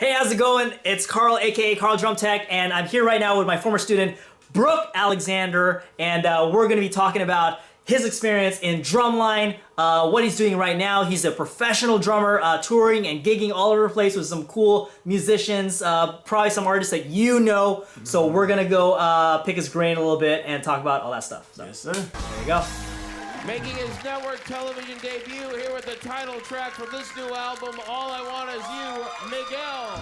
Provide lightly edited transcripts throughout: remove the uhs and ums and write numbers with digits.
Hey, how's it going? It's Carl, aka Carl Drum Tech, and I'm here right now with my former student, Brook Alexander, and we're going to be talking about his experience in Drumline, what he's doing right now. He's a professional drummer, touring and gigging all over the place with some cool musicians, probably some artists that you know. So we're going to go pick his brain a little bit and talk about all that stuff. So, yes, sir. There you go. Making his network television debut here with the title track from this new album, All I Want Is You, Miguel.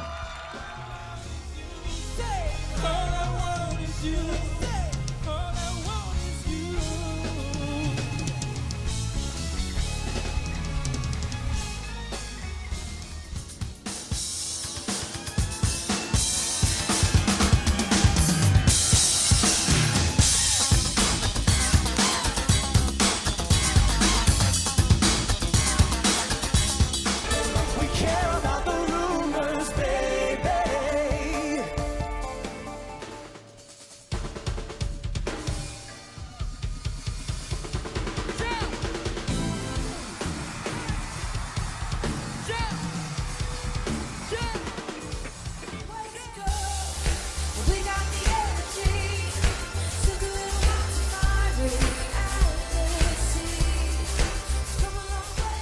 Say, all I want is you. Say, all I want is you. We care about the rumors, baby. We got the energy to do it once in my reality. Come a long way.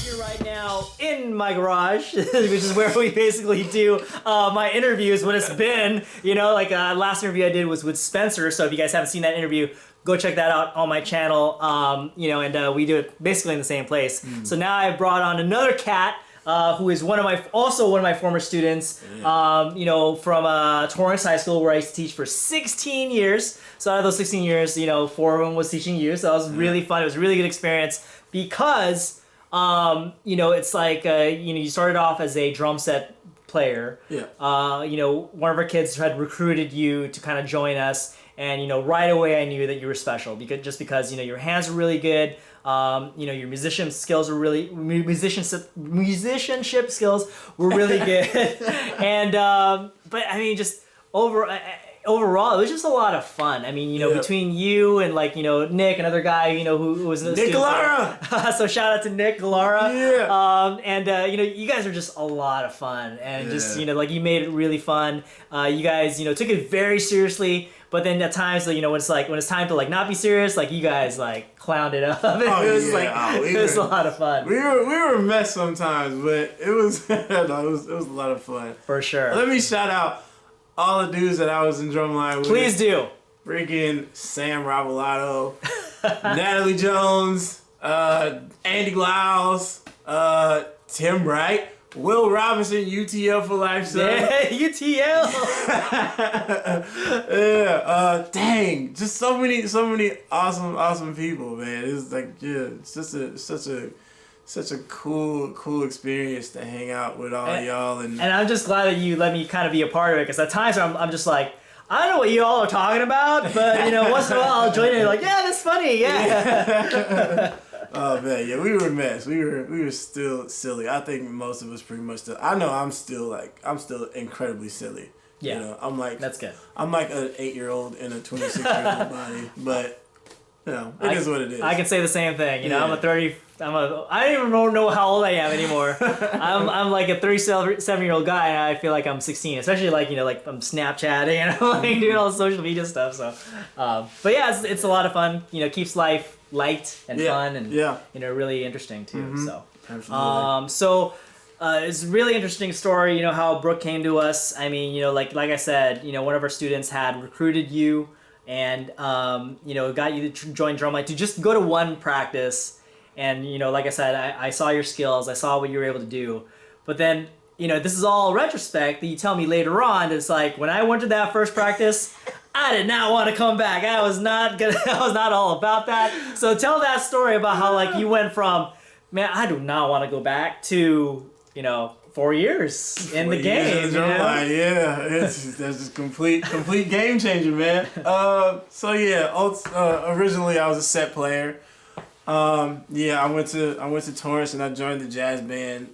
Here right now in my garage, which is where we basically do my interviews. What it's been, like last interview I did was with Spencer. So if you guys haven't seen that interview, go check that out on my channel. And we do it basically in the same place. So now I brought on another cat. Who is also one of my former students, from Torrance High School, where I used to teach for 16 years. So out of those 16 years, 4 of them was teaching you. So that was really fun. It was a really good experience because, it's like, you started off as a drum set player. Yeah. One of our kids had recruited you to kind of join us. And, right away I knew that you were special because your hands are really good. Your musicianship skills were really good. And, but I mean, just overall, it was just a lot of fun. I mean, between you and Nick, another guy, who was a Nick Galara. So shout out to Nick Galara. Yeah. You guys are just a lot of fun, and just Yeah. you made it really fun. You guys, took it very seriously. But then at times, when it's time to not be serious, you guys clowned it up. It was a lot of fun. We were a mess sometimes, but it was it was a lot of fun. For sure. Let me shout out all the dudes that I was in Drumline with. Please do. Freaking Sam Lovato, Natalie Jones, Andy Lyles, Tim Wright, Will Robinson, UTL for life, son. Yeah, UTL. Yeah, dang, just so many awesome people, man. It's it's just such a cool experience to hang out with all of y'all, and I'm just glad that you let me kind of be a part of it, because at times I'm just like, I don't know what you all are talking about, but once in a while I'll join in and yeah, that's funny, yeah. Oh man, yeah, we were a mess. We were still silly. I think most of us pretty much still. I know I'm still incredibly silly. Yeah, I'm that's good. I'm like an 8-year-old in a 26-year-old body, but it is what it is. I can say the same thing. Yeah. I don't even know how old I am anymore. I'm like a 37-year-old guy, and I feel like I'm 16. Especially I'm Snapchatting and doing all the social media stuff. So, but yeah, it's a lot of fun. Keeps life light and fun, and really interesting too. So, Absolutely. It's a really interesting story. How Brooke came to us. I mean, like I said, one of our students had recruited you, and got you to join Drumline to just go to one practice. And, like I said, I saw your skills. I saw what you were able to do. But then, this is all retrospect that you tell me later on. It's like, when I went to that first practice, I did not want to come back. I was not all about that. So tell that story about how, you went from, man, I do not want to go back to, 4 years in the game. Yeah, that's just complete game changer, man. Originally I was a set player. I went to Torrance and I joined the jazz band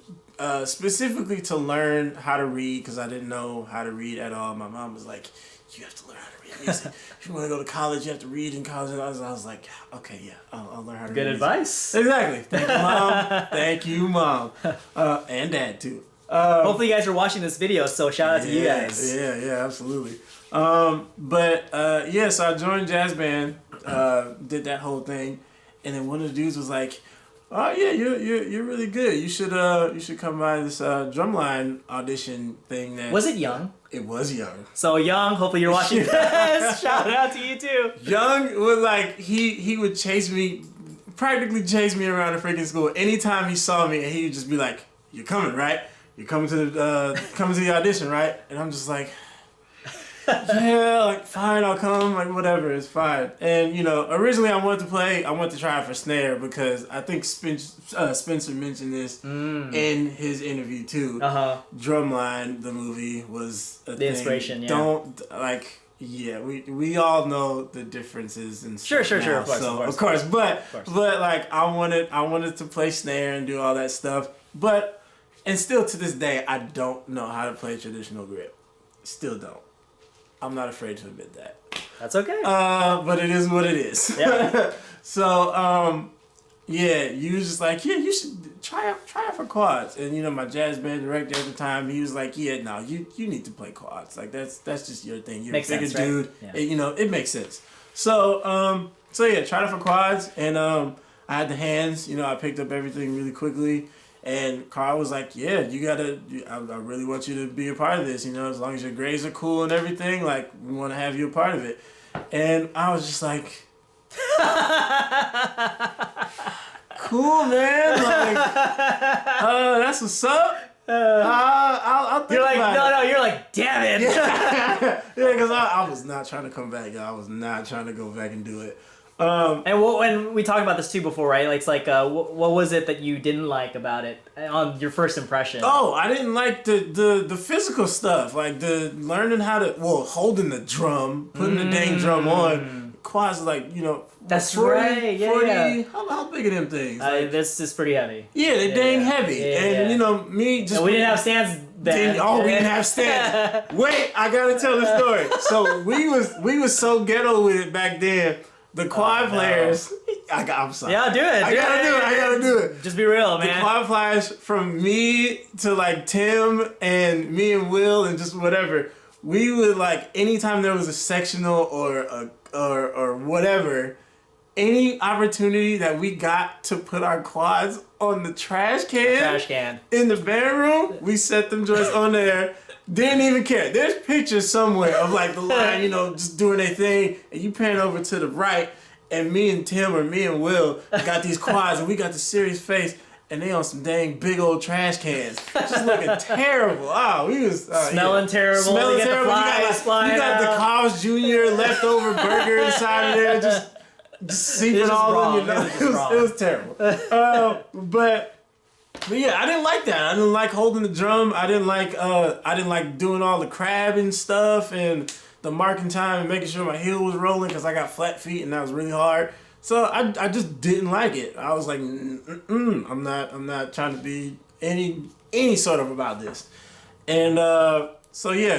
specifically to learn how to read, because I didn't know how to read at all. My mom was like, "You have to learn how to read music." if you want to go to college, you have to read in college. And I was like, okay, yeah, I'll learn how to read. Good advice. Exactly. Thank you, Mom. Thank you, Mom. And Dad, too. Hopefully you guys are watching this video, so shout out to you guys. Yeah, absolutely. So I joined jazz band, did that whole thing, and then one of the dudes was like, "Oh yeah, you're really good. You should come by this Drumline audition thing." That Was it Young? It was Young. So Young, hopefully you're watching this. Shout out to you too. Young was like he would practically chase me around the freaking school. Anytime he saw me, and he would just be like, "You're coming, right? You're coming to the audition, right?" And I'm just like, yeah, like fine, I'll come, like whatever, it's fine. And originally I wanted to try for snare because I think Spencer mentioned this in his interview too. Drumline, the movie, was the inspiration. Yeah. We all know the differences and stuff. Sure, now, of course. But like I wanted to play snare and do all that stuff, and still to this day I don't know how to play traditional grip. Still don't. I'm not afraid to admit that. That's okay. But it is what it is. Yeah. So, you was just like, yeah, you should try out for quads. And my jazz band director at the time, he was like, yeah, no, you need to play quads. Like that's just your thing. You're makes a bigger sense, right? dude. Yeah. It makes sense. So, tried out for quads, and I had the hands. I picked up everything really quickly. And Carl was like, yeah, I really want you to be a part of this, as long as your grades are cool and everything, like, we want to have you a part of it. And I was just like, cool, man, like, that's what's up. I'll think You're like, about it. You're like, damn it. Yeah, because I was not trying to come back. I was not trying to go back and do it. And when we talked about this too before, right? Like, it's like, what was it that you didn't like about it on your first impression? Oh, I didn't like the physical stuff, like the learning how to holding the drum, putting the dang drum on. Quads, like That's 40, right. Yeah, 40, yeah. How big are them things? Like, This is pretty heavy. yeah, they're dang heavy, Yeah, and me just. And we didn't have stands then. We didn't have stands. Wait, I gotta tell the story. So we was so ghetto with it back then. The quad players, I'm sorry. Yeah, do it. I gotta do it. Just be real, man. The quad players, from me to like Tim and me and Will and just whatever, we would like anytime there was a sectional or whatever, any opportunity that we got to put our quads on the trash can in the band room, we set them joints on there. Didn't even care. There's pictures somewhere of like the line, just doing their thing, and you pan over to the right, and me and Tim or me and Will got these quads, and we got the serious face, and they on some dang big old trash cans, just looking terrible. Oh, we was smelling terrible. Smelling you terrible. You got the Carl's Jr. leftover burger inside of there, just seeping all in your nose. It was terrible. But yeah, I didn't like that. I didn't like holding the drum. I didn't like doing all the crabbing stuff and the marking time and making sure my heel was rolling because I got flat feet and that was really hard. So I just didn't like it. I was like, I'm not trying to be any sort of about this. And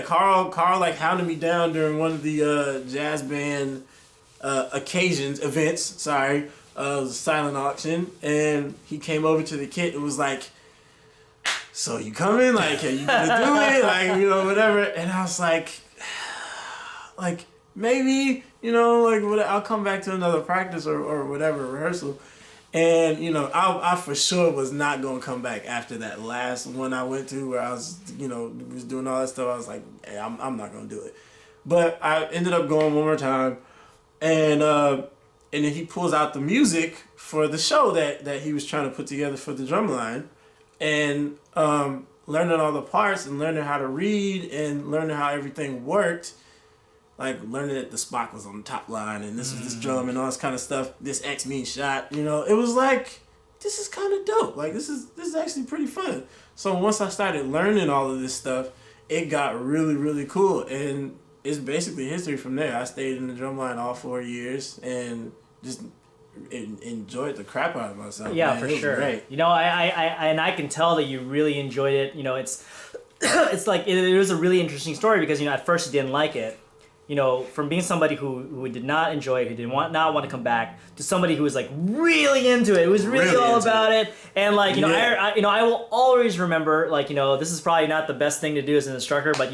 Carl like hounded me down during one of the jazz band events. It was a silent auction, and he came over to the kit and was like, so you coming? Like, are you gonna do it? Like, whatever. And I was like maybe, I'll come back to another practice or whatever, rehearsal. And, I for sure was not gonna come back after that last one I went to where I was, was doing all that stuff. I was like, hey, I'm not gonna do it. But I ended up going one more time, and then he pulls out the music for the show that he was trying to put together for the Drumline, and learning all the parts and learning how to read and learning how everything worked, like learning that the Spock was on the top line and this was this drum and all this kind of stuff, this X mean shot, it was like, this is kind of dope. Like, this is actually pretty fun. So once I started learning all of this stuff, it got really, really cool, and it's basically history from there. I stayed in the Drumline all 4 years and just enjoyed the crap out of myself. Yeah, man. for It was sure. great. I can tell that you really enjoyed it. It's like it was a really interesting story because at first you didn't like it. from being somebody who did not enjoy it, who did not want to come back, to somebody who was like really into it, who was really all about it, and like I will always remember like this is probably not the best thing to do as an instructor, but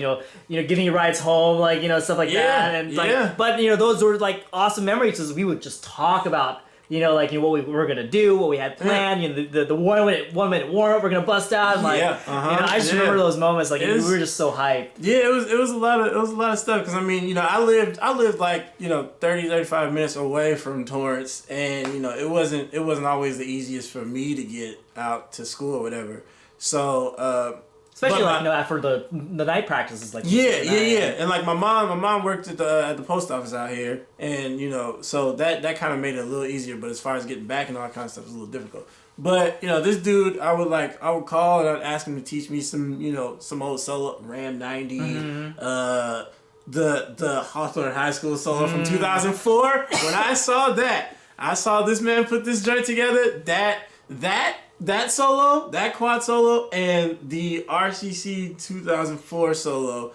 giving you rides home, like stuff like that, and like but those were like awesome memories because we would just talk about what we were gonna do, what we had planned. The 1 minute warm up, we're gonna bust out. And, like, I just remember those moments. Like we were just so hyped. Yeah, it was a lot of stuff. Because I mean, I lived like 30-35 minutes away from Torrance, and it wasn't always the easiest for me to get out to school or whatever. So. Especially after the night practices, like and like my mom worked at the post office out here, and so that kind of made it a little easier. But as far as getting back and all that kind of stuff, it was a little difficult. But this dude, I would call and I'd ask him to teach me some old solo, Ram 90, the Hawthorne High School solo from 2004. When I saw this man put this joint together. That solo, that quad solo, and the RCC 2004 solo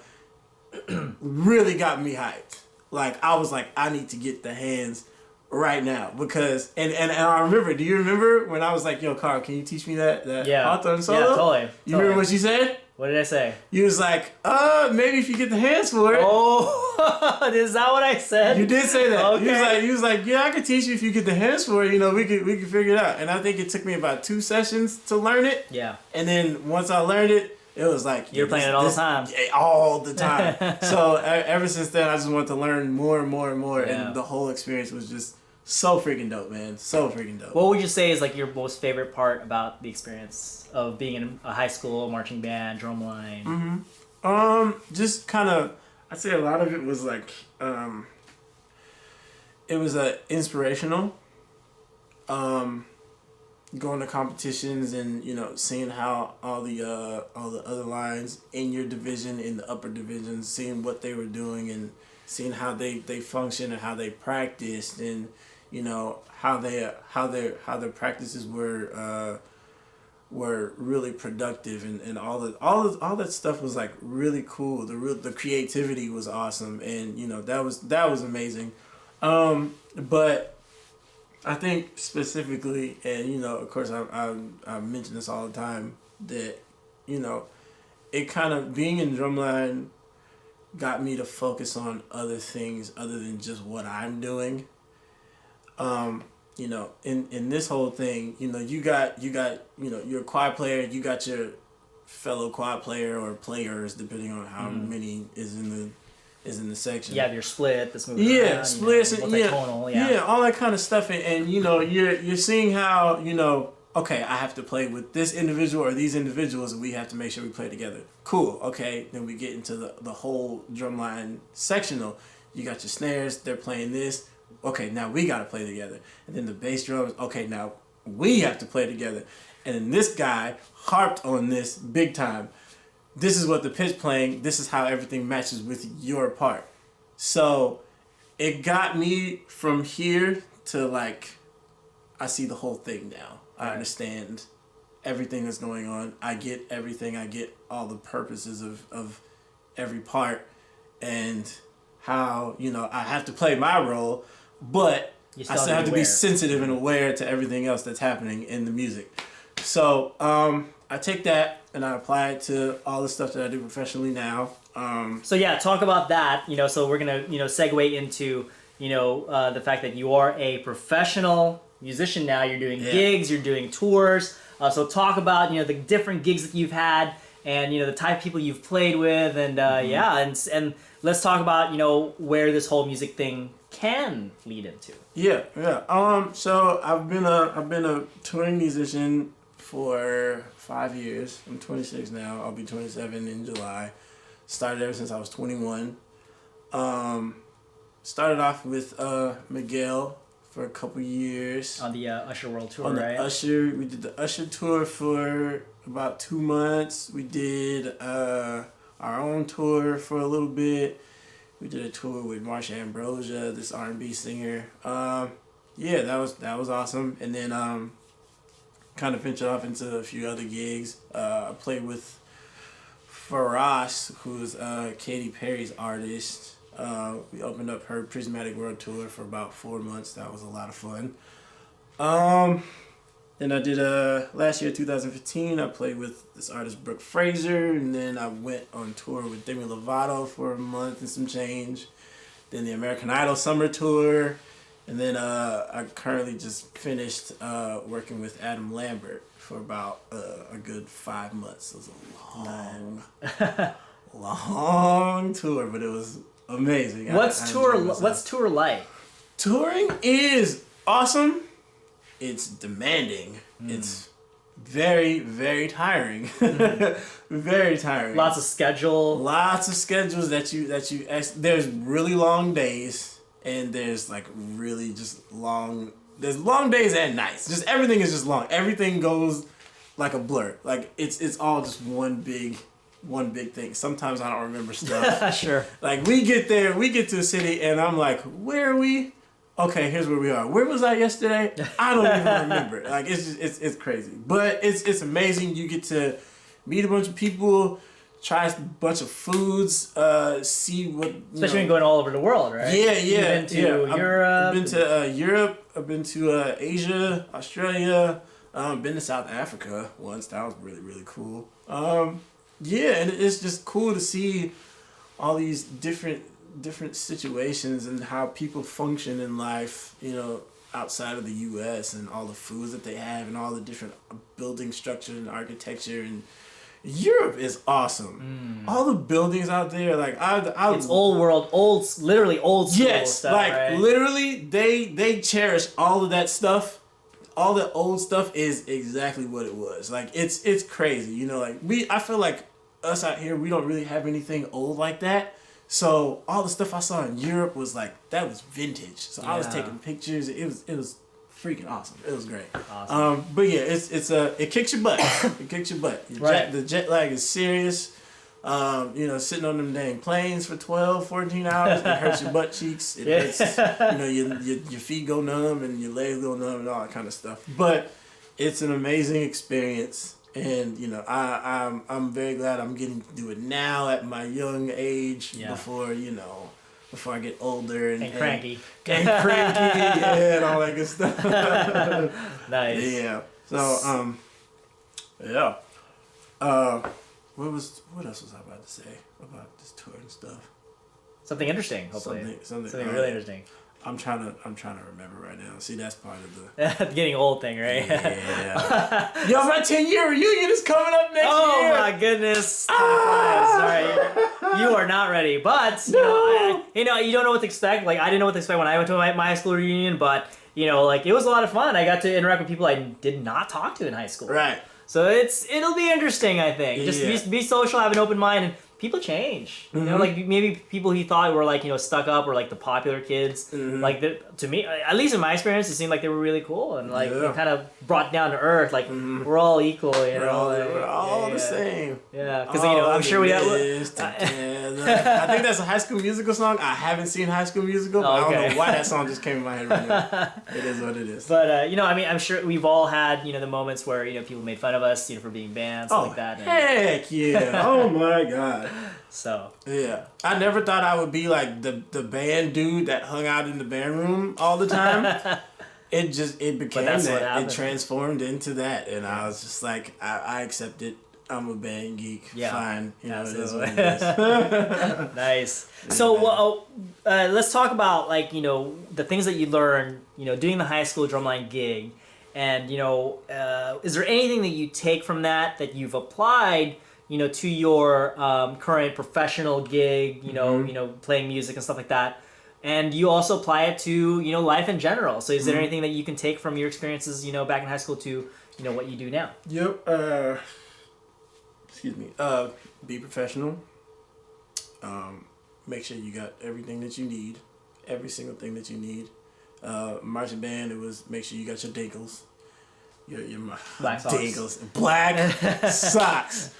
really got me hyped. Like, I was like, I need to get the hands right now. Because, and I remember, do you remember when I was like, yo, Carl, can you teach me that Hawthorne solo? Yeah, totally. You remember what you said? What did I say? You was like, maybe if you get the hands for it. Oh, is that what I said? You did say that. Okay. You was like, yeah, I could teach you if you get the hands for it. We could figure it out. And I think it took me about 2 sessions to learn it. Yeah. And then once I learned it, it was like you're playing it all the time. All the time. So ever since then, I just wanted to learn more and more and more, and the whole experience was just so freaking dope, man. So freaking dope. What would you say is like your most favorite part about the experience of being in a high school marching band, Drumline? Just kind of, I'd say a lot of it was like, it was inspirational. Going to competitions and seeing how all the other lines in your division, in the upper divisions, seeing what they were doing and seeing how they function and how they practiced, and how their practices were really productive, and all that stuff was like really cool. The creativity was awesome, and that was amazing. But I think specifically, and of course I mention this all the time, that it kind of, being in Drumline got me to focus on other things other than just what I'm doing. In this whole thing, you got you're a quad player, you got your fellow quad player or players, depending on how many is in the section. You have your split that's moving around, splits, multi-tonal, all that kind of stuff, and you're seeing how okay, I have to play with this individual or these individuals, and we have to make sure we play together. Cool. Okay, then we get into the whole Drumline sectional. You got your snares, they're playing this. Okay, now we got to play together. And then the bass drums, okay, now we have to play together. And then this guy harped on this big time. This is what the pitch playing, this is how everything matches with your part. So it got me from here to like, I see the whole thing now. I understand everything that's going on. I get everything. I get all the purposes of every part, and how I have to play my role, but I still have to be sensitive and aware to everything else that's happening in the music. So I take that and I apply it to all the stuff that I do professionally now. So yeah, talk about that. So we're gonna segue into the fact that you are a professional musician now. You're doing gigs, you're doing tours. So talk about the different gigs that you've had, and the type of people you've played with, and and let's talk about where this whole music thing can lead into. So I've been a touring musician for 5 years. I'm 26 now. I'll be 27 in July. Started ever since I was 21. Started off with Miguel for a couple years. On the Usher World Tour, on the right? We did the Usher tour for about 2 months. We did our own tour for a little bit. We did a tour with Marsha Ambrosia, this R&B singer. That was awesome. And then kind of ventured off into a few other gigs. I played with Faraz, who's Katy Perry's artist. We opened up her Prismatic World Tour for about 4 months. That was a lot of fun. Then I did last year, 2015. I played with this artist Brooke Fraser, and then I went on tour with Demi Lovato for a month and some change. Then the American Idol Summer Tour, and then I currently just finished working with Adam Lambert for about a good 5 months. It was a long tour, but it was amazing. What's I tour? enjoyed myself. What's tour like? Touring is awesome. It's demanding. It's very, very tiring. Very tiring. Lots of schedule. Lots of schedules that you there's really long days, and there's like really just long. There's long days and nights. Just everything is just long. Everything goes like a blur. Like it's all just one big thing. Sometimes I don't remember stuff. Sure. Like we get to a city, and I'm like, where are we? Okay, here's where we are. Where was I yesterday? I don't even remember. Like it's crazy, but it's amazing. You get to meet a bunch of people, try a bunch of foods, see what. Especially when going all over the world, right? Yeah. You've been to Europe. I've been to Europe. I've been to Asia, Australia. Been to South Africa once. That was really, really cool. Yeah, and it's just cool to see all these different situations and how people function in life, outside of the U.S. and all the foods that they have and all the different building structure and architecture. And Europe is awesome. All the buildings out there, like It's literally old school yes, stuff, like right? literally they cherish all of that stuff. All the old stuff is exactly what it was. Like it's crazy, like I feel like us out here, we don't really have anything old like that. So all the stuff I saw in Europe was like, that was vintage. So I was taking pictures. It was freaking awesome. It was great. Awesome. But yeah, it kicks your butt. It kicks your butt. Right. The jet lag is serious. Sitting on them dang planes for 12, 14 hours, it hurts your butt cheeks. It hurts, your feet go numb and your legs go numb and all that kind of stuff. But it's an amazing experience. And I'm very glad I'm getting to do it now at my young age before I get older and cranky and all that good stuff. Nice. Yeah. So yeah. What else was I about to say about this tour and stuff? Something interesting, hopefully. Something really interesting. I'm trying to remember right now. See, that's part of the The getting old thing, right? Yeah. Yo, my 10-year reunion is coming up next year. Oh my goodness! Sorry, you are not ready. But you don't know what to expect. Like I didn't know what to expect when I went to my high school reunion. But it was a lot of fun. I got to interact with people I did not talk to in high school. Right. So it'll be interesting. I think just be social, have an open mind, and people change. Like maybe people he thought were like stuck up or like the popular kids. Like to me, at least in my experience, it seemed like they were really cool and like they kind of brought down to earth. Like we're all equal. We're all the same. Yeah, because I'm sure we have. I think that's a High School Musical song. I haven't seen High School Musical, but I don't know why that song just came in my head right now. It is what it is. But I'm sure we've all had the moments where people made fun of us for being bands, stuff like that. And, heck yeah! Oh my god. So yeah, I never thought I would be like the band dude that hung out in the band room all the time. It became that. It transformed into that, and I was just like, I accept it. I'm a band geek. Yeah. Fine. It is what it is. Nice. So let's talk about the things that you learned doing the high school drumline gig, and is there anything that you take from that you've applied to your current professional gig, playing music and stuff like that, and you also apply it to life in general. So is there anything that you can take from your experiences back in high school to what you do now? Yep. Excuse me. Be professional. Make sure you got everything that you need, every single thing that you need. Marching band, it was make sure you got your dinkles. my Black socks. dingles. Black socks.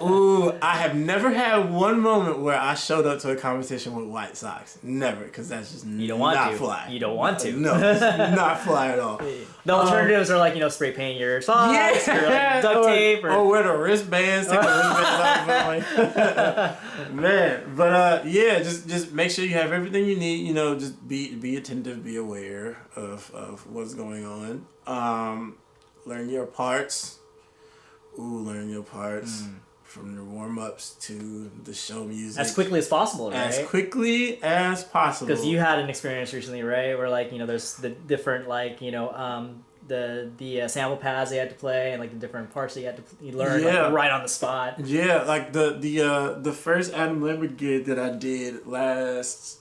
Ooh, I have never had one moment where I showed up to a competition with white socks. Never, because that's just You don't want not to. fly. You don't want to. No, it's not fly at all. The alternatives are like, spray paint your socks or like duct tape or wear the wristbands. Take the wristbands off. Man, but yeah, just make sure you have everything you need. Just be attentive, be aware of what's going on. Learn your parts. Learn your parts. From the warm-ups to the show music. as quickly as possible, right? As quickly as possible. Because you had an experience recently, right? Where like there's the different the sample pads they had to play and like the different parts that you learn like, right on the spot. Yeah, like the first Adam Lambert gig that I did last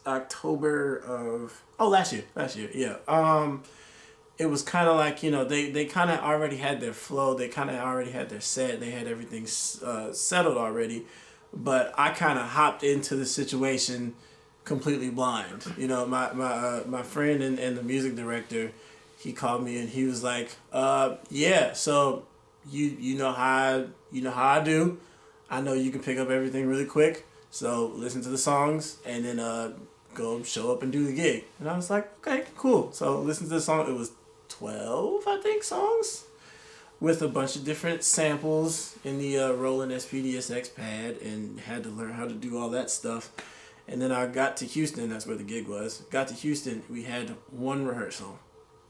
year. Yeah. It was kind of like they kind of already had their flow. They kind of already had their set. They had everything settled already, but I kind of hopped into the situation completely blind. My friend and the music director, he called me and he was like, yeah, so you know how I do. I know you can pick up everything really quick. So listen to the songs and then go show up and do the gig. And I was like, okay, cool. So listen to the song. It was 12, I think, songs with a bunch of different samples in the Roland SPDSX pad, and had to learn how to do all that stuff. And then I got to Houston. That's where the gig was. Got to Houston. We had one rehearsal.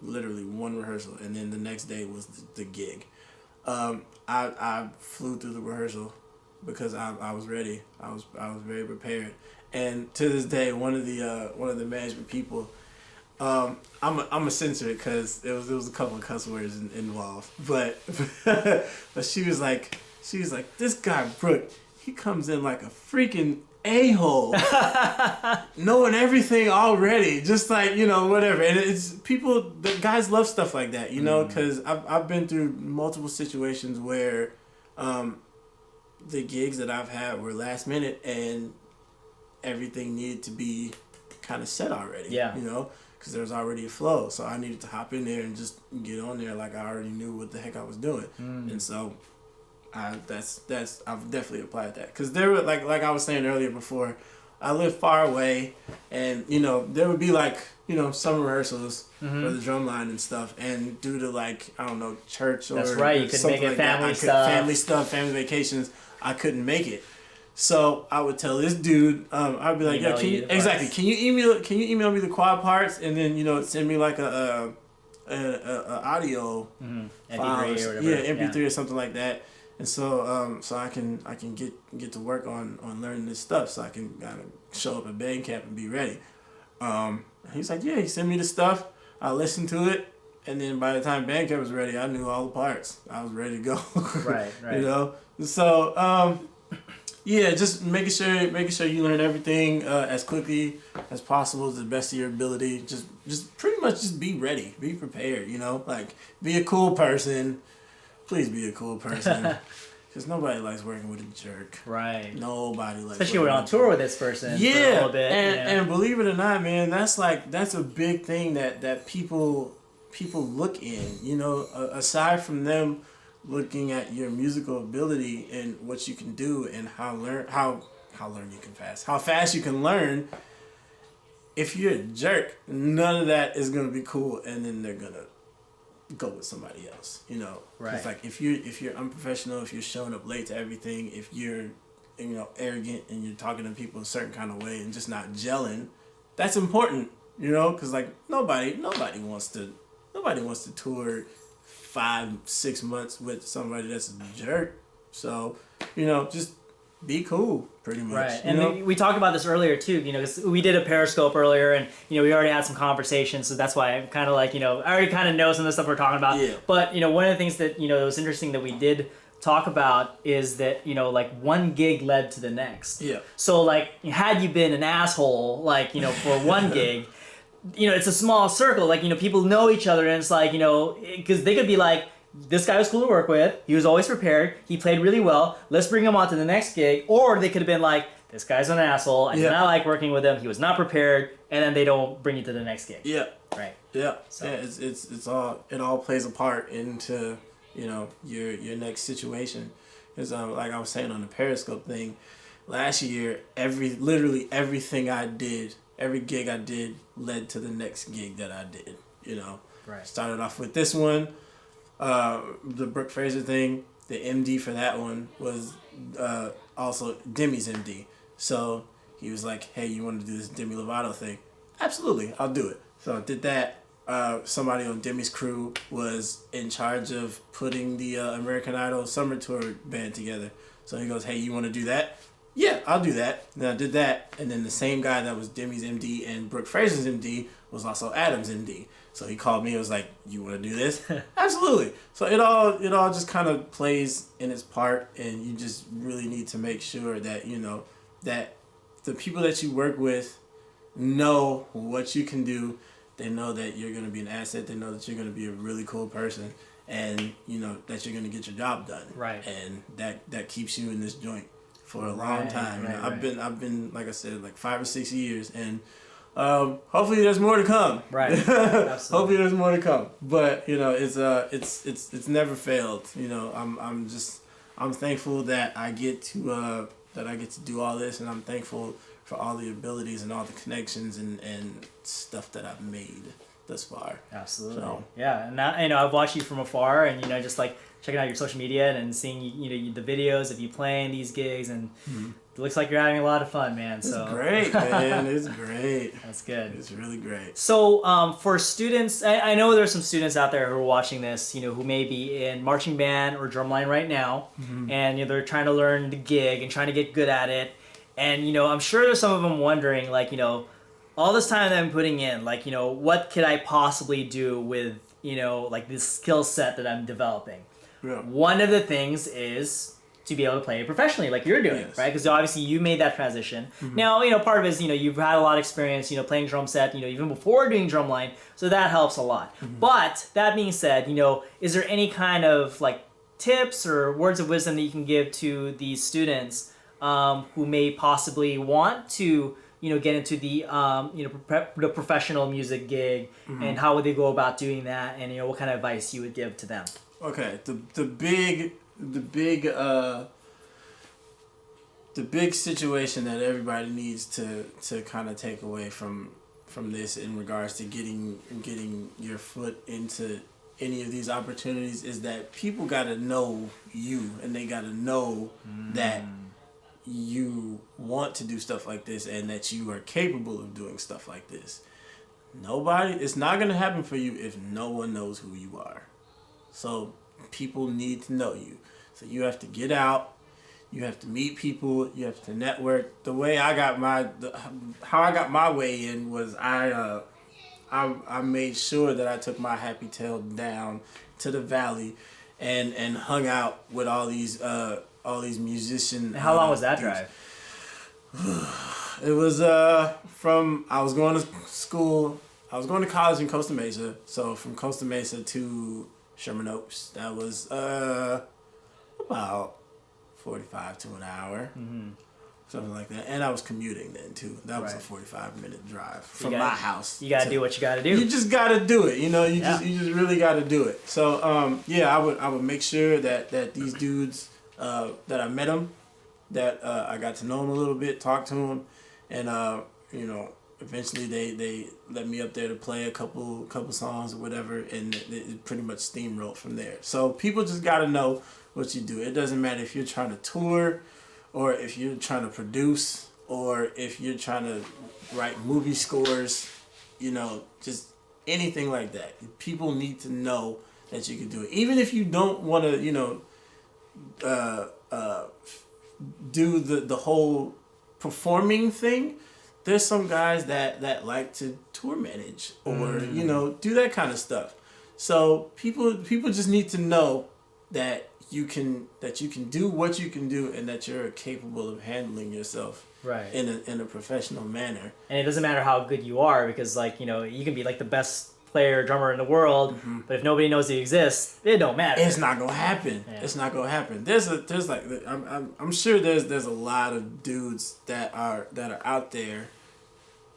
Literally one rehearsal, and then the next day was the gig. I flew through the rehearsal because I was ready. I was very prepared. And to this day, one of the management people, I'm a censor it because there was a couple of cuss words involved, but but she was like, this guy Brooke, he comes in like a freaking a-hole, knowing everything already, just like whatever. And it's people, the guys love stuff like that, because I've been through multiple situations where the gigs that I've had were last minute and everything needed to be kind of set already. Yeah. Because there was already a flow, so I needed to hop in there and just get on there like I already knew what the heck I was doing. And so I've definitely applied that, because there were like I was saying earlier before, I live far away, and there would be like summer rehearsals for the Drumline and stuff, and due to like I don't know, church or that's right, you could make it family stuff, family vacations, I couldn't make it. So I would tell this dude, I'd be like, Email can you you the exactly parts. can you email me the quad parts, and then send me like a audio MP3 file, or whatever. MP3 or something like that. And so so I can get to work on learning this stuff, so I can kind of show up at band camp and be ready. He's like, yeah, he sent me the stuff. I listened to it, and then by the time band camp was ready, I knew all the parts. I was ready to go. Right. So yeah, just making sure you learn everything as quickly as possible to the best of your ability. Just pretty much just be ready, be prepared. Like be a cool person. Please be a cool person, because nobody likes working with a jerk. Right. Nobody likes. Especially when we're on tour with this person. For a little bit. And believe it or not, man, that's a big thing that people look in. Aside from them looking at your musical ability and what you can do and how fast you can learn. If you're a jerk, none of that is gonna be cool, and then they're gonna go with somebody else. Right. It's like if you're unprofessional, if you're showing up late to everything, if you're arrogant and you're talking to people a certain kind of way and just not gelling, that's important. Because like nobody wants to tour 5-6 months with somebody that's a jerk. So, just be cool, pretty much. Right, and we talked about this earlier too, because we did a Periscope earlier, and we already had some conversations, so that's why I'm kind of like, I already kind of know some of the stuff we're talking about. Yeah. But one of the things that that was interesting that we did talk about is that like one gig led to the next. Yeah. So like, had you been an asshole, like for one gig, it's a small circle. Like people know each other, and it's like because they could be like, this guy was cool to work with. He was always prepared. He played really well. Let's bring him on to the next gig. Or they could have been like, this guy's an asshole. I did not like working with him. He was not prepared. and then they don't bring you to the next gig. Yeah. Right. Yeah. So- Yeah. It all plays a part into your next situation. Because like I was saying on the Periscope thing, last year literally everything I did, every gig I did led to the next gig that I did. Right. Started off with this one, the Brooke Fraser thing. The MD for that one was also Demi's MD. So he was like, "Hey, you want to do this Demi Lovato thing?" Absolutely, I'll do it. So I did that. Somebody on Demi's crew was in charge of putting the American Idol Summer Tour band together. So he goes, "Hey, you want to do that?" Yeah, I'll do that. Then I did that, and then the same guy that was Demi's MD and Brooke Fraser's MD was also Adam's MD. So he called me and was like, "You want to do this?" Absolutely. So it all just kind of plays in its part, and you just really need to make sure that that the people that you work with know what you can do. They know that you're going to be an asset. They know that you're going to be a really cool person, and that you're going to get your job done. Right. And that keeps you in this joint for a long time. Right. I've been like I said, like 5 or 6 years, and hopefully there's more to come. Right. Absolutely. Hopefully there's more to come. But it's never failed. I'm thankful that I get to do all this, and I'm thankful for all the abilities and all the connections and stuff that I've made thus far. Absolutely. So. Yeah, and I've watched you from afar, and just like checking out your social media and seeing the videos of you playing these gigs, and it looks like you're having a lot of fun, man. It's So great, man. It's great. that's good. It's really great. So for students, I know there's some students out there who are watching this, who may be in marching band or drumline right now, and they're trying to learn the gig and trying to get good at it. And, I'm sure there's some of them wondering, like, all this time that I'm putting in, like, what could I possibly do with, like this skill set that I'm developing? Yeah. One of the things is to be able to play it professionally, like you're doing, Yes. right? Because obviously you made that transition. Now, part of it is, you've had a lot of experience, playing drum set, even before doing drumline, so that helps a lot. But that being said, is there any kind of like tips or words of wisdom that you can give to these students who may possibly want to, get into the, the professional music gig, and how would they go about doing that, and what kind of advice you would give to them? Okay, the big situation that everybody needs to kind of take away from this in regards to getting your foot into any of these opportunities is that people got to know you, and they got to know that you want to do stuff like this and that you are capable of doing stuff like this. It's not going to happen for you if no one knows who you are. So people need to know you. So you have to get out. You have to meet people. You have to network. The way I got how I got my way in was I made sure that I took my happy tail down to the valley and hung out with all these musicians. And how long was that dudes. drive? It was from I was going to school. I was going to college in Costa Mesa. So from Costa Mesa to Sherman Oaks, that was about 45 to an hour, something like that. And I was commuting then too. That was a 45-minute drive from my house. You gotta do what you gotta do. You just gotta do it. You just really gotta do it. So I would make sure that these dudes that I met them, that I got to know them a little bit, talk to them, and eventually they let me up there to play a couple songs or whatever, and it pretty much steamrolled from there. So people just got to know what you do. It doesn't matter if you're trying to tour, or if you're trying to produce, or if you're trying to write movie scores, just anything like that. People need to know that you can do it. Even if you don't want to, do the whole performing thing, there's some guys that like to tour manage or do that kind of stuff. So people just need to know that you can do what you can do, and that you're capable of handling yourself Right. in a professional manner. And it doesn't matter how good you are, because you can be like the best player drummer in the world, but if nobody knows you exist, it don't matter. It's not gonna happen. Yeah. It's not gonna happen. I'm sure there's a lot of dudes that are out there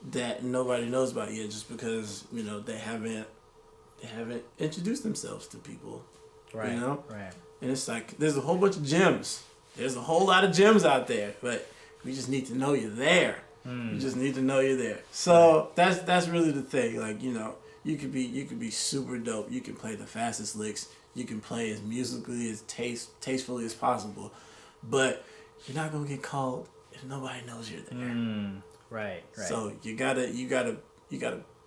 that nobody knows about yet, just because they haven't introduced themselves to people. Right. Right. And it's like there's a whole bunch of gems. There's a whole lot of gems out there, but we just need to know you're there. You just need to know you're there. So that's really the thing. Like, you could be super dope. You can play the fastest licks. You can play as musically as tastefully as possible, but you're not gonna get called if nobody knows you're there. Right. So you gotta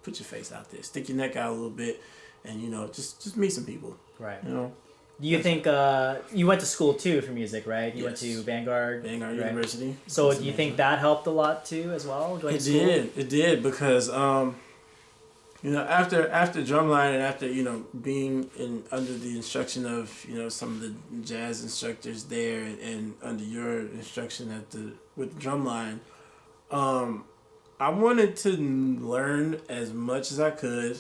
put your face out there, stick your neck out a little bit, and just meet some people. Right. Do you think you went to school too for music, right? You went to Vanguard right? University. So do you think that helped a lot too, as well? Going to school? It did because after Drumline and after being under the instruction of some of the jazz instructors there and under your instruction with Drumline, I wanted to learn as much as I could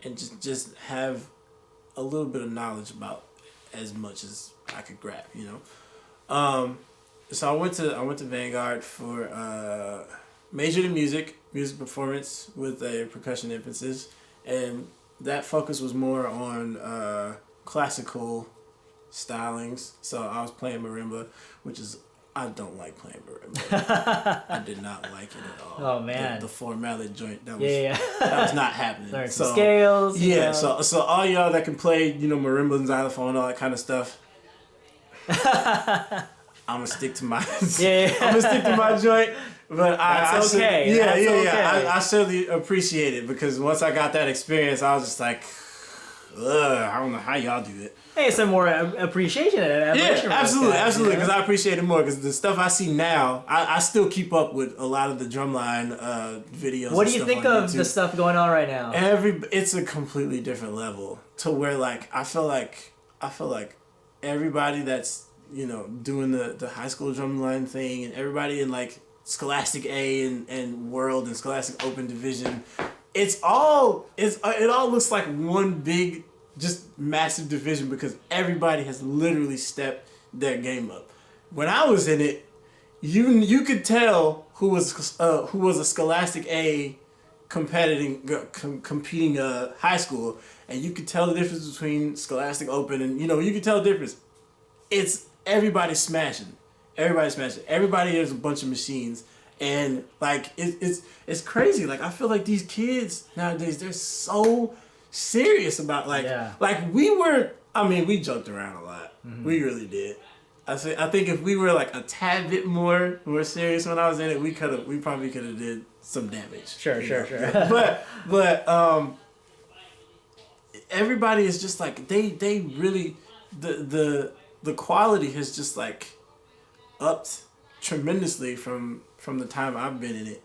and just have a little bit of knowledge about as much as I could grab, So I went to Vanguard for majored in music performance with a percussion emphasis, and that focus was more on classical stylings. So I was playing marimba, which is I don't like playing marimba. I did not like it at all. Oh man, the 4-mallet joint that was not happening. Learn some scales. Yeah, so all y'all that can play marimba and xylophone, all that kind of stuff. I'm gonna stick to my I'm gonna stick to my joint. But that's okay. I certainly appreciate it because once I got that experience, I was just like, I don't know how y'all do it. Hey, some more appreciation and admiration. Yeah, absolutely, because I appreciate it more because the stuff I see now, I still keep up with a lot of the Drumline videos. What do you think of the stuff going on right now? It's a completely different level to where I feel like everybody that's doing the high school Drumline thing and everybody in Scholastic A and World and Scholastic Open Division, it all looks like one big, just massive division because everybody has literally stepped their game up. When I was in it, you could tell who was a Scholastic A competing high school, and you could tell the difference between Scholastic Open and you could tell the difference. It's everybody's smashing. Everybody is a bunch of machines, and it's crazy. I feel like these kids nowadays, they're so serious about we were. I mean, we joked around a lot. Mm-hmm. We really did. I think if we were a tad bit more serious when I was in it, we probably could have did some damage. Sure. but everybody is just they really the quality has just upped tremendously from the time I've been in it.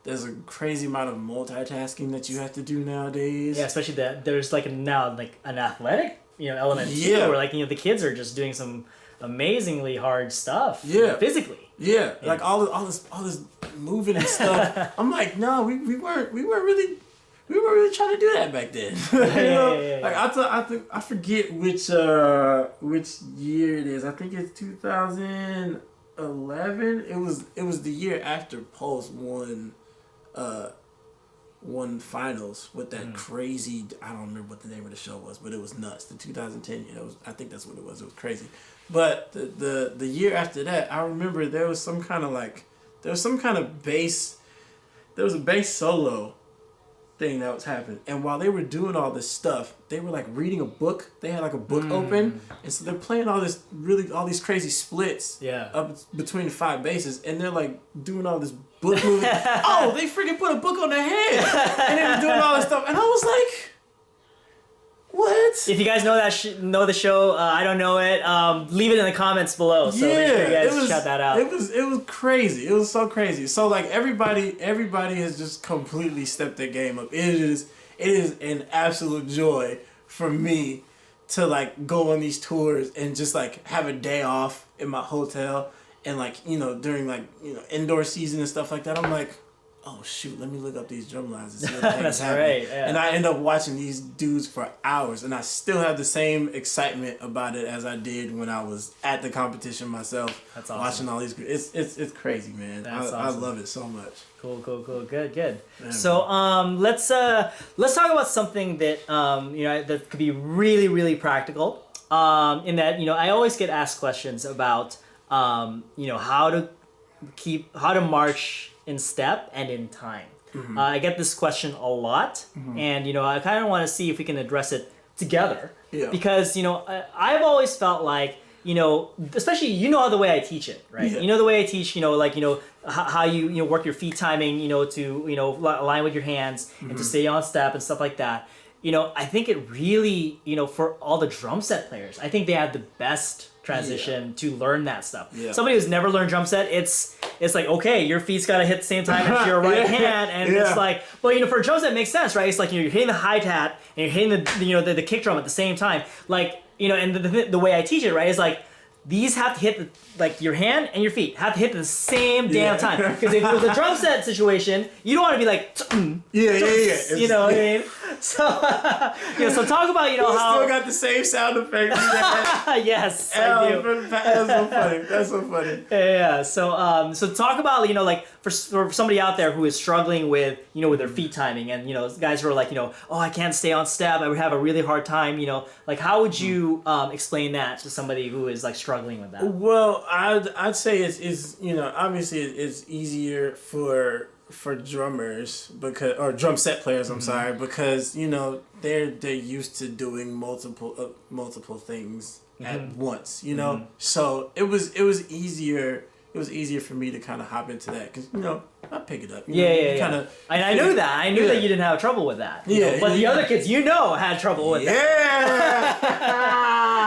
There's a crazy amount of multitasking that you have to do nowadays. Yeah, especially that there's now an athletic element too, where the kids are just doing some amazingly hard stuff. Yeah, physically. Yeah, all this moving and stuff. I'm like, no, we weren't really trying to do that back then. I forget which year it is. I think it's 2011. It was the year after Pulse won finals with that crazy. I don't remember what the name of the show was, but it was nuts. The 2010 year. I think that's what it was. It was crazy. But the year after that, I remember there was some kind of bass. There was a bass solo thing that was happening, and while they were doing all this stuff, they were reading a book. They had a book open, and so they're playing all these crazy splits up between the 5 basses, and they're doing all this book moving. Oh, they freaking put a book on their head, and they were doing all this stuff, and I was like, what? If you guys know the show, I don't know it. Leave it in the comments below. So make sure you guys shout that out. It was crazy. It was so crazy. So everybody has just completely stepped their game up. It is an absolute joy for me to go on these tours and just have a day off in my hotel and during indoor season and stuff like that. I'm like, oh shoot, let me look up these drum lines and see what the heck That's is happening. right, yeah. And I end up watching these dudes for hours, and I still have the same excitement about it as I did when I was at the competition myself. That's awesome. Watching all these, it's crazy, man. That's I awesome. love it so much. Cool. Good. Yeah. So let's talk about something that that could be really, really practical. In that, I always get asked questions about how to march in step and in time. I get this question a lot, and I kind of want to see if we can address it together. Yeah. Because I've always felt like especially the way I teach it, right? Yeah. The way I teach, how you work your feet timing, to align with your hands and to stay on step and stuff like that. I think it really, for all the drum set players, I think they have the best transition to learn that stuff. Yeah. Somebody who's never learned drum set, it's like, okay, your feet's got to hit the same time as your right hand, and it's like, but for a drum set it makes sense, right? It's like you're hitting the hi-hat and you're hitting the kick drum at the same time, like and the way I teach it, right, is like these have to hit your hand and your feet have to hit the same damn time, because if it was a drum set situation, you don't want to be like you know what I mean? So so talk about how Still got the same sound effect. yes, I do. That's so funny. Yeah. So talk about for somebody out there who is struggling with with their feet timing, and guys who are like oh, I can't stay on step, I would have a really hard time, like how would you explain that to somebody who is like struggling with that? Well, I'd say it's obviously it's easier for drummers or drum set players. I'm sorry, because they're used to doing multiple things at once. So it was easier. It was easier for me to kind of hop into that because I pick it up. Yeah. And I knew that. I knew that you didn't have trouble with that. But the other kids, had trouble with that.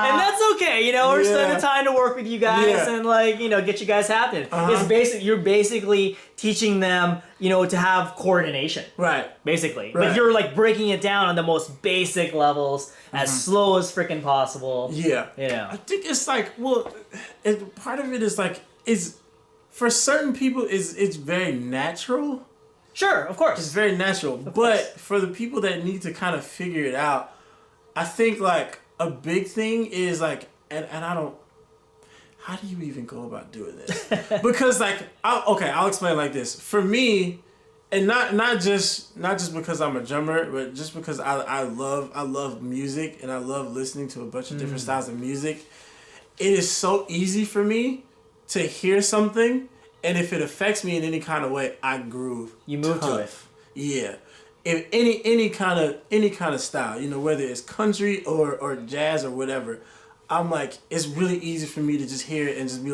And that's okay. We're spending time to work with you guys and get you guys happening. It's you're basically teaching them, to have coordination. Right. Basically. Right. But you're breaking it down on the most basic levels as slow as freaking possible. Yeah. I think it's part of it is for certain people it's very natural. Sure, of course. It's very natural. But for the people that need to kind of figure it out, I think a big thing is and I don't, how do you even go about doing this? Because I'll explain like this. For me, and not just because I'm a drummer, but just because I love music and I love listening to a bunch of different styles of music. It is so easy for me to hear something, and if it affects me in any kind of way, I groove. You move to it. Yeah. If any kind of style, whether it's country or jazz or whatever, I'm it's really easy for me to just hear it and just be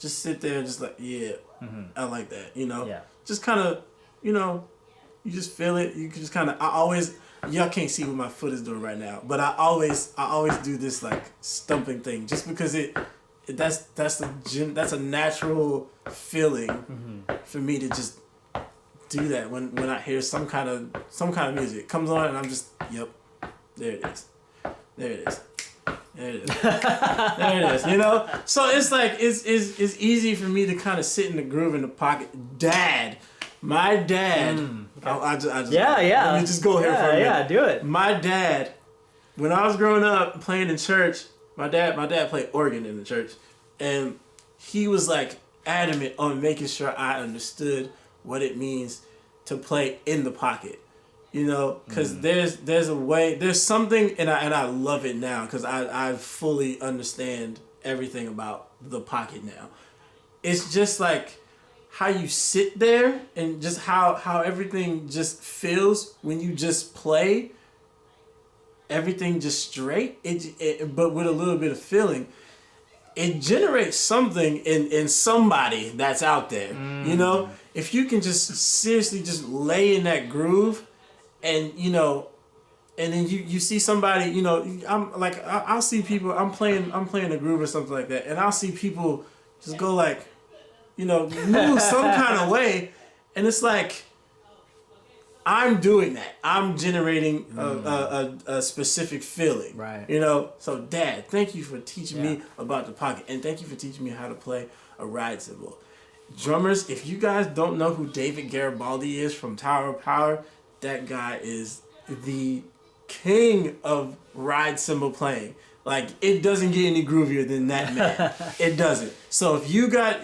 just sit there and just I like that, Yeah. Just kind of, you just feel it. You can just kind of, y'all can't see what my foot is doing right now, but I always do this stumping thing just because that's a natural feeling for me to just do that when I hear some kind of music comes on, and I'm just there it is. There it is. So it's it's easy for me to kind of sit in the groove in the pocket. My dad. I just let me just go here for a minute. Yeah, do it. My dad, when I was growing up playing in church, my dad played organ in the church, and he was adamant on making sure I understood what it means to play in the pocket. Because there's a way, there's something, and I love it now because I fully understand everything about the pocket now. It's just how you sit there and just how everything just feels when you just play everything just straight, but with a little bit of feeling. It generates something in somebody that's out there. If you can just seriously just lay in that groove, and and then you see somebody, I'll see people, I'm playing a groove or something like that, and I'll see people just go move some kind of way, and it's I'm doing that. I'm generating a specific feeling. Right. So Dad, thank you for teaching me about the pocket, and thank you for teaching me how to play a ride cymbal. drummers, if you guys don't know who David Garibaldi is from Tower of Power, that guy is the king of ride cymbal playing. Like, it doesn't get any groovier than that man. It doesn't. So if you got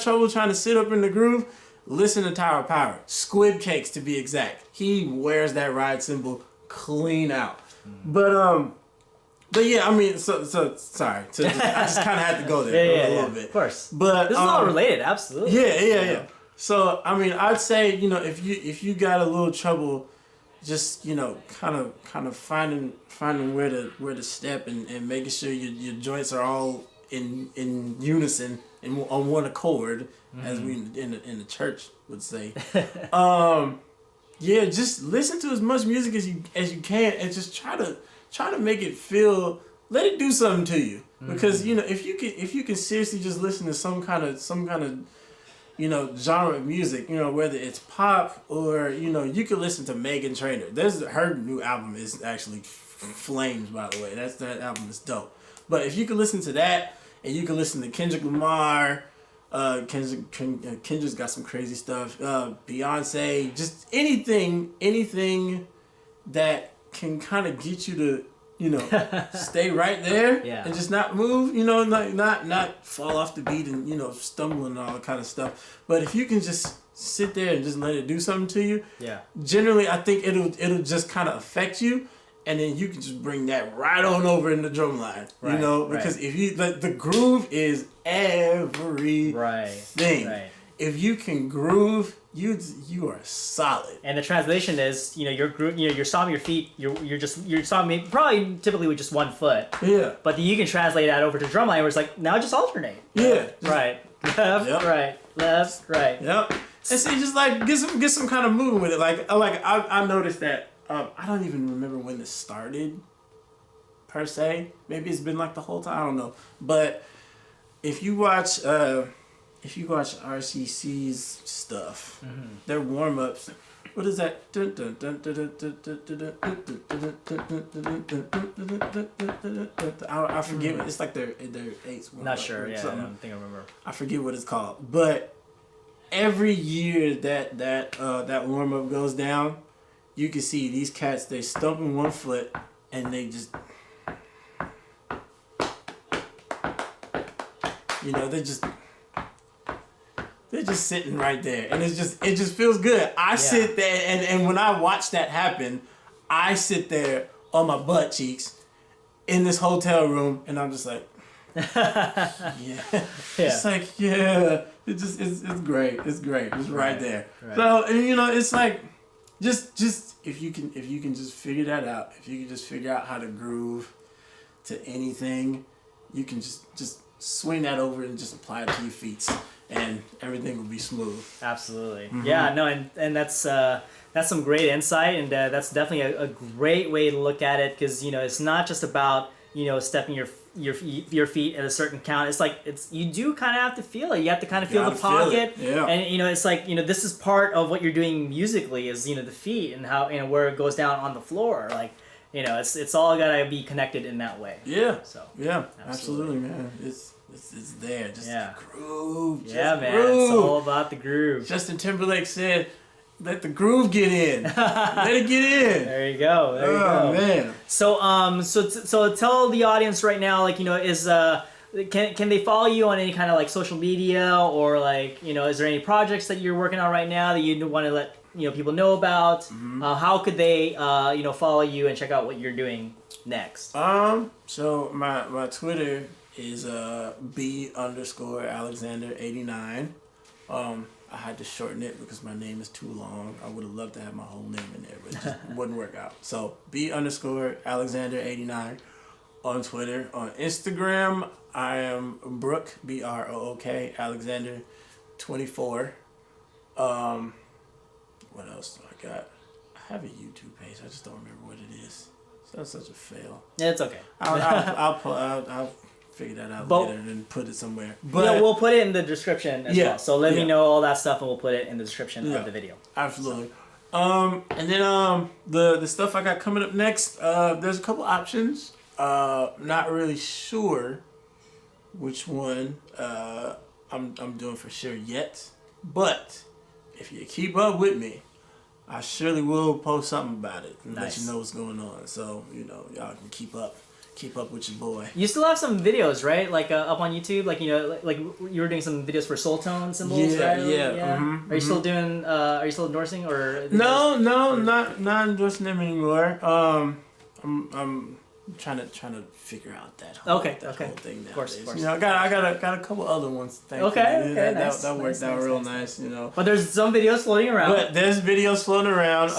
trouble trying to sit up in the groove, listen to Tower of Power. Squid Cakes, to be exact. He wears that ride cymbal clean out. But yeah, I mean, so sorry. I just kind of had to go there a little bit. Of course. But this is all related, absolutely. Yeah. So I mean, I'd say, if you got a little trouble, just kind of finding where to step and making sure your joints are all in unison and on one accord, as we in the church would say. Yeah, just listen to as much music as you can, and just try to make it feel. Let it do something to you, because if you can seriously just listen to some kind of genre of music, whether it's pop or you could listen to Megan Trainor. Her new album is actually flames, by the way. That album is dope. But if you could listen to that, and you can listen to Kendrick Lamar. Kendra's got some crazy stuff. Beyonce, just anything that can kind of get you to, stay right there and just not move. Not fall off the beat and stumble and all that kind of stuff. But if you can just sit there and just let it do something to you, generally I think it'll just kind of affect you. And then you can just bring that right on over in the Drumline, because if you the groove is everything. Right. If you can groove, you are solid. And the translation is, your groove, you're stomping your feet. You're stomping probably typically with just one foot. Yeah. But then you can translate that over to Drumline, where it's like, now just alternate. Yeah. Right. Left. Right. Left. Right. Yep. And see, just like get some kind of movement with it. Like I noticed that. I don't even remember when this started, per se. Maybe it's been like the whole time. I don't know. But if you watch RCC's stuff, their warm ups. What is that? I forget. It's like their eights. Not sure. Yeah, I don't think I remember. I forget what it's called. But every year that warm up goes down, you can see these cats, they stumping one foot and they just, they're just sitting right there. And it just feels good. I sit there and when I watch that happen, I sit there on my butt cheeks in this hotel room and I'm just like, It's like, it's great. It's great. It's right there. Right. So, and it's like, just if you can just figure that out, if you can just figure out how to groove to anything, you can just swing that over and just apply it to your feet, and everything will be smooth. Absolutely. Mm-hmm. Yeah. No. And that's some great insight, and that's definitely a great way to look at it, because it's not just about stepping your feet at a certain count. It's like you do kind of have to feel it. You have to kind of feel the pocket. And it's like this is part of what you're doing musically is the feet and how where it goes down on the floor. Like it's all gotta be connected in that way. Yeah. So absolutely, man. It's there. Just groove. Just man. Groove. It's all about the groove. Justin Timberlake said, "Let the groove get in. Let it get in." There you go. There you go. Oh man. So tell the audience right now, can they follow you on any kind of social media, or is there any projects that you're working on right now that you want to let people know about? Mm-hmm. How could they follow you and check out what you're doing next? So my Twitter is B_Alexander89. I had to shorten it because my name is too long. I would have loved to have my whole name in there, but it just wouldn't work out. So B_Alexander89 on Twitter. On Instagram, I am Brooke, Brook Alexander 24. What else do I got? I have a YouTube page. I just don't remember what it is. So that's such a fail. Yeah, it's okay. I'll figure that out later and put it somewhere. But we'll put it in the description as well. So let me know all that stuff, and we'll put it in the description of the video. Absolutely. And then the stuff I got coming up next. There's a couple options. Not really sure which one I'm doing for sure yet. But if you keep up with me, I surely will post something about it and let you know what's going on. So, y'all can keep up with your boy. You still have some videos, right? Like up on YouTube, like like you were doing some videos for soul tone symbols, right? Yeah. Are you still doing? Are you still endorsing or? No, not endorsing them anymore. I'm trying to figure out that whole thing nowadays. Of course. I got a couple other ones. Okay, that worked out real nice. But there's some videos floating around. But there's videos floating around,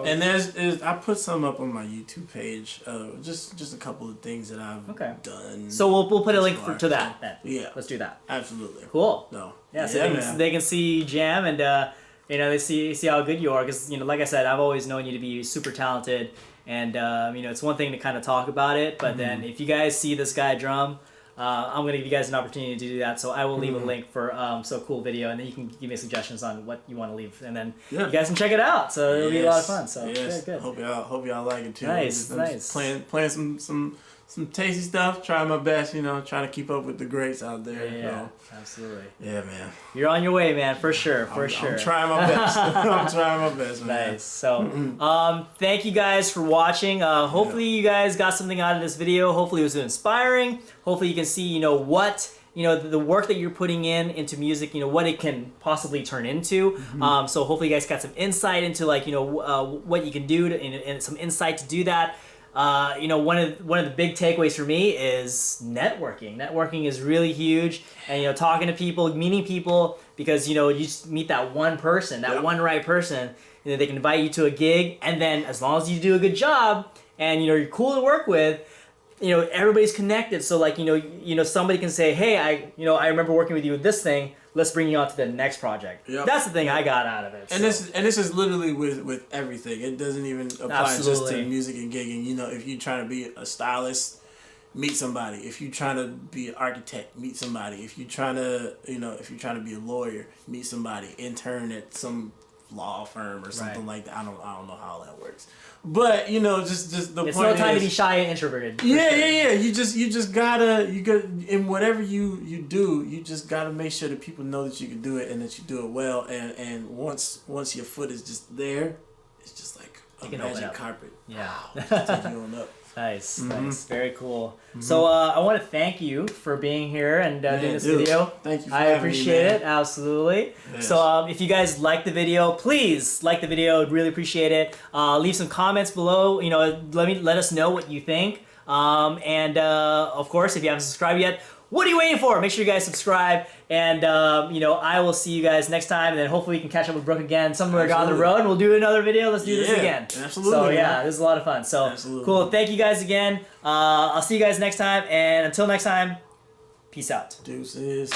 and there's I put some up on my YouTube page. Just a couple of things that I've done. So we'll put a link to that. Then. Yeah, let's do that. Absolutely. Cool. No. Yeah, so they can see Jam and they see how good you are because like I said, I've always known you to be super talented. And, it's one thing to kind of talk about it, but then if you guys see this guy drum, I'm going to give you guys an opportunity to do that. So I will leave a link for so cool video, and then you can give me suggestions on what you want to leave. And then you guys can check it out. So it'll be a lot of fun. So good. Hope y'all like it too. Nice. Just playing some tasty stuff, trying my best, trying to keep up with the greats out there. Yeah, absolutely. Yeah, man. You're on your way, man, for sure. I'm trying my best. I'm trying my best, man. Nice. So, thank you guys for watching. Hopefully you guys got something out of this video. Hopefully it was inspiring. Hopefully you can see, what the work that you're putting into music, what it can possibly turn into. So hopefully you guys got some insight into what you can do and some insight to do that. One of the big takeaways for me is networking. Networking is really huge, and talking to people, meeting people, because you just meet that one person, that one right person. They can invite you to a gig, and then as long as you do a good job and you're cool to work with, everybody's connected. So somebody can say, hey, I remember working with you with this thing. Let's bring you on to the next project. Yep. That's the thing I got out of it. And this is literally with everything. It doesn't even apply just to music and gigging. If you're trying to be a stylist, meet somebody. If you're trying to be an architect, meet somebody. If you're trying to be a lawyer, meet somebody. Intern at some law firm or something like that. I don't know how that works. But just the it's point no time is, to be shy and introverted. Yeah. You just gotta in whatever you do, you just gotta make sure that people know that you can do it and that you do it well. And once your foot is just there, it's just like a magic carpet. Yeah. Wow, take you on up. Nice. Very cool. So I want to thank you for being here and doing this video. Thank you for I having appreciate me, it. Absolutely. Yes. So if you guys like the video, please like the video. I'd really appreciate it. Leave some comments below. Let us know what you think. And of course, if you haven't subscribed yet, what are you waiting for? Make sure you guys subscribe. And, I will see you guys next time. And then hopefully we can catch up with Brooke again somewhere down the road. And we'll do another video. Let's do this again. Absolutely. So, this is a lot of fun. So, cool. Thank you guys again. I'll see you guys next time. And until next time, peace out. Deuces.